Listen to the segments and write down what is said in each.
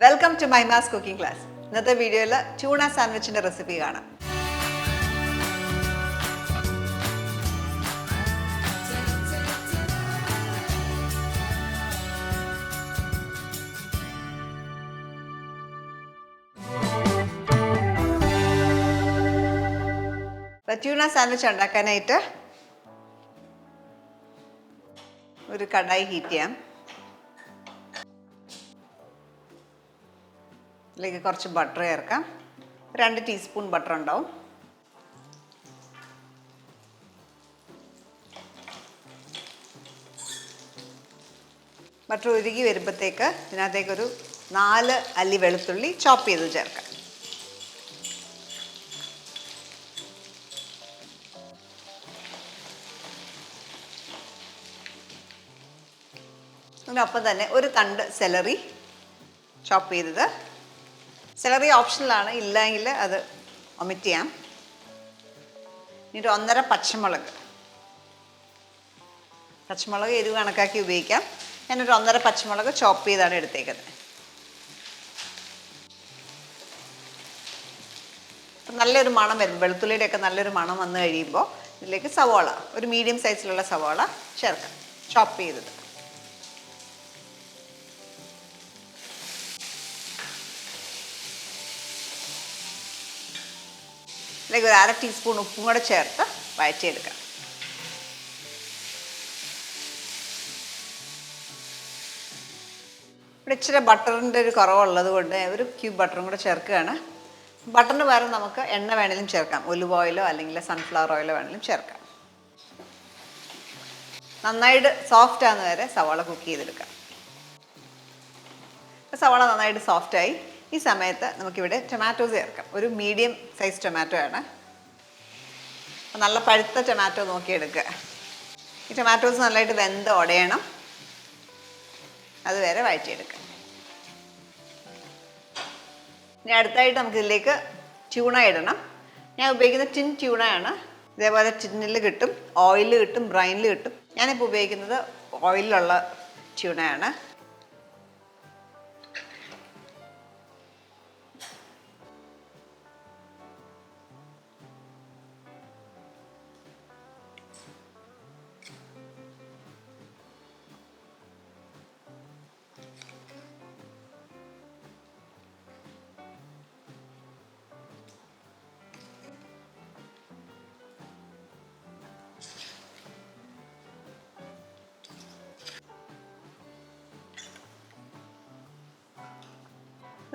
Welcome to Mahimas cooking class. ഇന്നത്തെ വീഡിയോയിൽ tuna സാൻഡ്വിച്ചിന്റെ recipe കാണാം. ട്യൂണ സാൻഡ്വിച്ച് ഉണ്ടാക്കാനായിട്ട് ഒരു കടായി ഹീറ്റ് ചെയ്യാം. ഇതിലേക്ക് കുറച്ച് ബട്ടർ ചേർക്കാം. 2 ടീസ്പൂൺ ബട്ടർ ഉണ്ടാവും. ബട്ടർ ഉരുകി വരുമ്പോഴത്തേക്ക് ഇതിനകത്തേക്കൊരു 4 അല്ലി വെളുത്തുള്ളി ചോപ്പ് ചെയ്ത് ചേർക്കാം. ഇതിനൊപ്പം തന്നെ ഒരു തണ്ട് സെലറി ചോപ്പ് ചെയ്തത്. സെലറി ഓപ്ഷണലാണ്, ഇല്ലെങ്കിൽ അത് ഒമിറ്റ് ചെയ്യാം. എന്നിട്ട് 1.5 പച്ചമുളക് എരിവ് കണക്കാക്കി ഉപയോഗിക്കാം. ഞാനൊരു 1.5 പച്ചമുളക് ചോപ്പ് ചെയ്താണ് എടുത്തേക്കുന്നത്. നല്ലൊരു മണം വരും. വെളുത്തുള്ളിയുടെയൊക്കെ നല്ലൊരു മണം വന്നു കഴിയുമ്പോൾ ഇതിലേക്ക് സവാള, ഒരു മീഡിയം സൈസിലുള്ള സവാള ചേർക്കാം, ചോപ്പ് ചെയ്തത്. ഇതിലേക്ക് ഒരു 1/2 ടീസ്പൂൺ ഉപ്പും കൂടെ ചേർത്ത് വഴറ്റിയെടുക്കാം. ഇവിടെ ഇച്ചിരി ബട്ടറിൻ്റെ ഒരു കുറവുള്ളത് കൊണ്ട് ഒരു ക്യൂബ് ബട്ടറും കൂടെ ചേർക്കുകയാണ്. ബട്ടറിന് പകരം നമുക്ക് എണ്ണ വേണമെങ്കിലും ചേർക്കാം. ഒലിവ് ഓയിലോ അല്ലെങ്കിൽ സൺഫ്ലവർ ഓയിലോ വേണമെങ്കിലും ചേർക്കാം. നന്നായിട്ട് സോഫ്റ്റ് ആകുന്ന വരെ സവാള കുക്ക് ചെയ്തെടുക്കാം. സവാള നന്നായിട്ട് സോഫ്റ്റായി. ഈ സമയത്ത് നമുക്കിവിടെ ടൊമാറ്റോസ് ചേർക്കാം. ഒരു മീഡിയം സൈസ് ടൊമാറ്റോ ആണ്. നല്ല പഴുത്ത ടൊമാറ്റോ നോക്കിയെടുക്കുക. ഈ ടൊമാറ്റോസ് നല്ലതായിട്ട് വെന്ത് ഉടയണം. അതുവരെ വഴറ്റിയെടുക്കാം. ഇനി അടുത്തായിട്ട് നമുക്കിതിലേക്ക് ട്യൂണ ഇടണം. ഞാൻ ഉപയോഗിക്കുന്ന ടിൻ ട്യൂണയാണ്. ഇതേപോലെ ടിന്നിൽ കിട്ടും, ഓയിലിൽ കിട്ടും, ബ്രൈനിൽ കിട്ടും. ഞാനിപ്പോൾ ഉപയോഗിക്കുന്നത് ഓയിലുള്ള ട്യൂണയാണ്.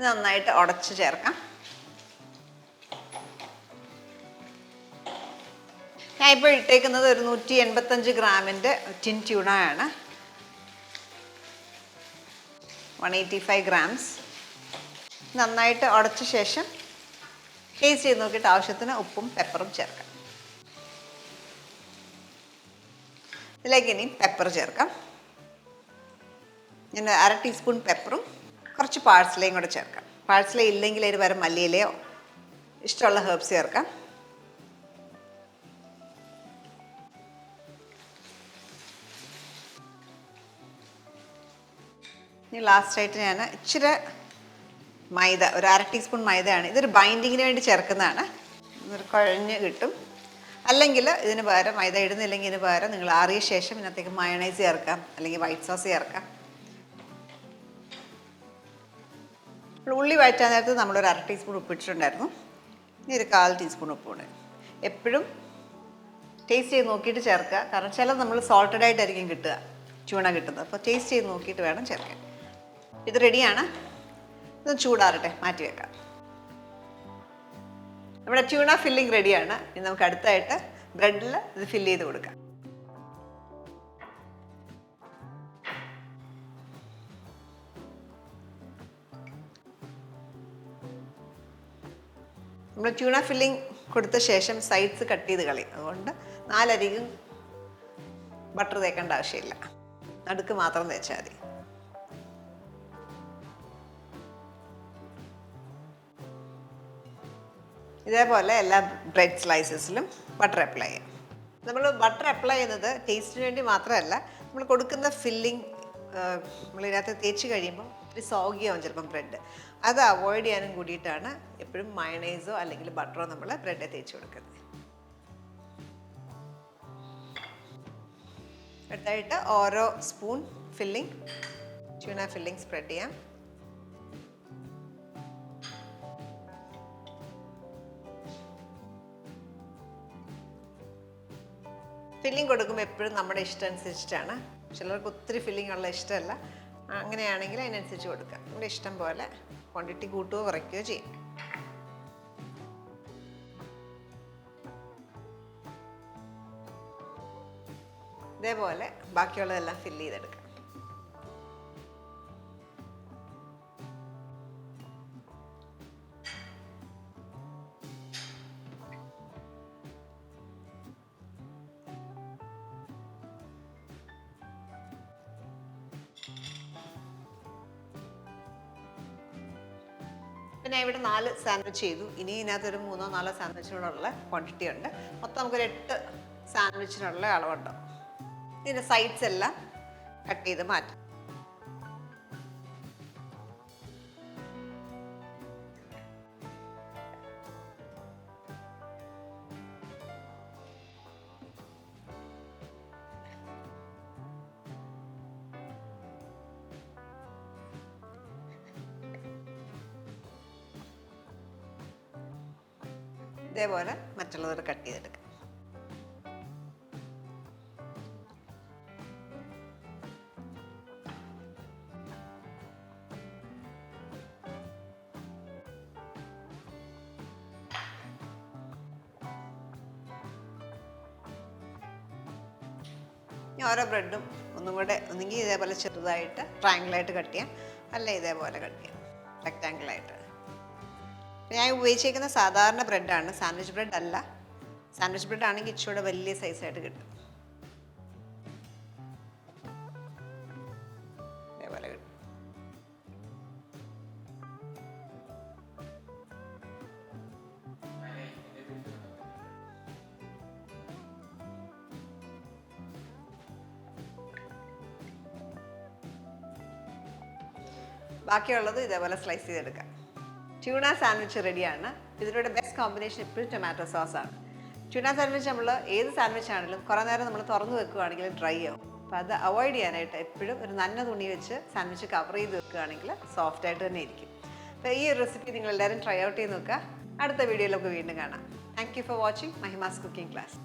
നന്നായിട്ട് ഉടച്ച് ചേർക്കാം. ഞാൻ ഇപ്പോൾ ഇട്ടേക്കുന്നത് ഒരു 185 ഗ്രാമിൻ്റെ ടിൻ ട്യൂണയാണ്. 185 ഗ്രാംസ്. നന്നായിട്ട് ഉടച്ച ശേഷം ടേസ്റ്റ് ചെയ്ത് നോക്കിയിട്ട് ആവശ്യത്തിന് ഉപ്പും പെപ്പറും ചേർക്കാം. ഇതിലേക്ക് ഇനി പെപ്പർ ചേർക്കാം. ഞാൻ 1/2 ടീസ്പൂൺ പെപ്പറും കുറച്ച് പാഴ്സ്ലയും കൂടെ ചേർക്കാം. പാഴ്സ്ലി ഇല്ലെങ്കിൽ അതിന് പകരം മല്ലിയിലയോ ഇഷ്ടമുള്ള ഹെർബ്സ് ചേർക്കാം. ഇനി ലാസ്റ്റായിട്ട് ഞാൻ ഇച്ചിരി മൈദ, ഒരു 1/2 ടീസ്പൂൺ മൈദയാണ്. ഇതൊരു ബൈൻഡിങ്ങിന് വേണ്ടി ചേർക്കുന്നതാണ്. ഒരു കുഴഞ്ഞ് കിട്ടും. അല്ലെങ്കിൽ ഇതിന് പകരം മൈദ ഇടുന്നില്ലെങ്കിൽ ഇതിന് പകരം നിങ്ങൾ ആറിയ ശേഷം ഇതിനകത്തേക്ക് മയോണൈസ് ചേർക്കാം, അല്ലെങ്കിൽ വൈറ്റ് സോസ് ചേർക്കാം. ഉള്ളി വഴറ്റാൻ നേരത്ത് നമ്മളൊരു 1/2 ടീസ്പൂൺ ഉപ്പിട്ടിട്ടുണ്ടായിരുന്നു. ഇനി ഒരു 1/4 ടീസ്പൂൺ ഉപ്പൂടെ. എപ്പോഴും ടേസ്റ്റ് ചെയ്ത് നോക്കിയിട്ട് ചേർക്കുക. കാരണം ചിലത് നമ്മൾ സോൾട്ടഡ് ആയിട്ടായിരിക്കും കിട്ടുക, ട്യൂണ കിട്ടുന്നത്. അപ്പോൾ ടേസ്റ്റ് ചെയ്ത് നോക്കിയിട്ട് വേണം ചേർക്കാൻ. ഇത് റെഡിയാണ്. ഇത് ചൂടാറട്ടെ, മാറ്റി വെക്കാം. നമ്മുടെ ട്യൂണ ഫില്ലിംഗ് റെഡിയാണ്. ഇനി നമുക്ക് അടുത്തായിട്ട് ബ്രെഡിൽ ഇത് ഫില്ല് ചെയ്ത് കൊടുക്കാം. നമ്മൾ ട്യൂണ ഫില്ലിംഗ് കൊടുത്ത ശേഷം സൈഡ്സ് കട്ട് ചെയ്ത് കളയും. അതുകൊണ്ട് 4 അരികും ബട്ടർ തേക്കേണ്ട ആവശ്യമില്ല. നടുക്ക് മാത്രം തേച്ചാൽ മതി. ഇതേപോലെ എല്ലാ ബ്രെഡ് സ്ലൈസസിലും ബട്ടർ അപ്ലൈ ചെയ്യാം. നമ്മൾ ബട്ടർ അപ്ലൈ ചെയ്യുന്നത് ടേസ്റ്റിന് വേണ്ടി മാത്രമല്ല, നമ്മൾ കൊടുക്കുന്ന ഫില്ലിംഗ് നമ്മളിതിനകത്ത് തേച്ച് കഴിയുമ്പോൾ ഒരു സോഗിയാവും ചിലപ്പം ബ്രെഡ്. അത് അവോയ്ഡ് ചെയ്യാനും കൂടിയിട്ടാണ് എപ്പോഴും മയണൈസോ അല്ലെങ്കിൽ ബട്ടറോ നമ്മൾ ബ്രെഡ് തേച്ച് കൊടുക്കുന്നത്. അടുത്തായിട്ട് ഓരോ spoon filling tuna filling spread ചെയ്യാം. ഫില്ലിംഗ് കൊടുക്കുമ്പോൾ എപ്പോഴും നമ്മുടെ ഇഷ്ടം അനുസരിച്ചിട്ടാണ്. ചിലർക്ക് ഒത്തിരി ഫില്ലിംഗ് ഉള്ള ഇഷ്ടമല്ല. അങ്ങനെയാണെങ്കിൽ അതിനനുസരിച്ച് കൊടുക്കുക. നമ്മുടെ ഇഷ്ടം പോലെ ക്വാണ്ടിറ്റി കൂട്ടുകയോ കുറയ്ക്കുകയോ ചെയ്യും. ഇതേപോലെ ബാക്കിയുള്ളതെല്ലാം ഫില്ല് ചെയ്തെടുക്കാം. പിന്നെ ഇവിടെ 4 സാൻഡ്വിച്ച് ചെയ്തു. ഇനി ഇതിനകത്തൊരു 3-4 സാൻഡ്വിച്ചിനോടുള്ള ക്വാണ്ടിറ്റി ഉണ്ട്. മൊത്തം നമുക്കൊരു 8 സാൻഡ്വിച്ചിനുള്ള അളവുണ്ടാവും. ഇതിൻ്റെ സൈഡ്സ് എല്ലാം കട്ട് ചെയ്ത് മാറ്റാം. ഇതേപോലെ മറ്റുള്ളവർ കട്ട് ചെയ്തെടുക്കാം. ഇനി ഓരോ ബ്രെഡും ഒന്നും കൂടെ ഒന്നുകിൽ ഇതേപോലെ ചെറുതായിട്ട് ട്രയാങ്കിളായിട്ട് കട്ട് ചെയ്യാം, അല്ല ഇതേപോലെ കട്ട് ചെയ്യാം റെക്റ്റാങ്കിളായിട്ട്. ഞാൻ ഉപയോഗിച്ചിരിക്കുന്ന സാധാരണ ബ്രെഡാണ്, സാൻഡ്വിച്ച് ബ്രെഡ് അല്ല. സാൻഡ്വിച്ച് ബ്രെഡ് ആണെങ്കിൽ ഇച്ചിരി വലിയ സൈസായിട്ട് കിട്ടും. ഇതേപോലെ കിട്ടും. ബാക്കിയുള്ളത് ഇതേപോലെ സ്ലൈസ് ചെയ്തെടുക്കാം. ട്യൂണ സാൻഡ്വിച്ച് റെഡിയാണ്. ഇതിലൂടെ ബെസ്റ്റ് കോമ്പിനേഷൻ എപ്പോഴും ടൊമാറ്റോ സോസാണ്. ട്യൂണ സാൻഡ്വിച്ച് നമ്മൾ ഏത് സാൻഡ്വിച്ച് ആണെങ്കിലും കുറേ നേരം നമ്മൾ തുറന്ന് വെക്കുകയാണെങ്കിൽ ഡ്രൈ ആവും. അപ്പോൾ അത് അവോയ്ഡ് ചെയ്യാനായിട്ട് എപ്പോഴും ഒരു നന്ന തുണി വെച്ച് സാൻഡ്വിച്ച് കവർ ചെയ്ത് വെക്കുകയാണെങ്കിൽ സോഫ്റ്റ് ആയിട്ട് തന്നെ ഇരിക്കും. അപ്പോൾ ഈ റെസിപ്പി നിങ്ങൾ എല്ലാവരും ട്രൈ ഔട്ട് ചെയ്ത് നോക്കുക. അടുത്ത വീഡിയോയിലൊക്കെ വീണ്ടും കാണാം. Thank you for watching Mahima's cooking class.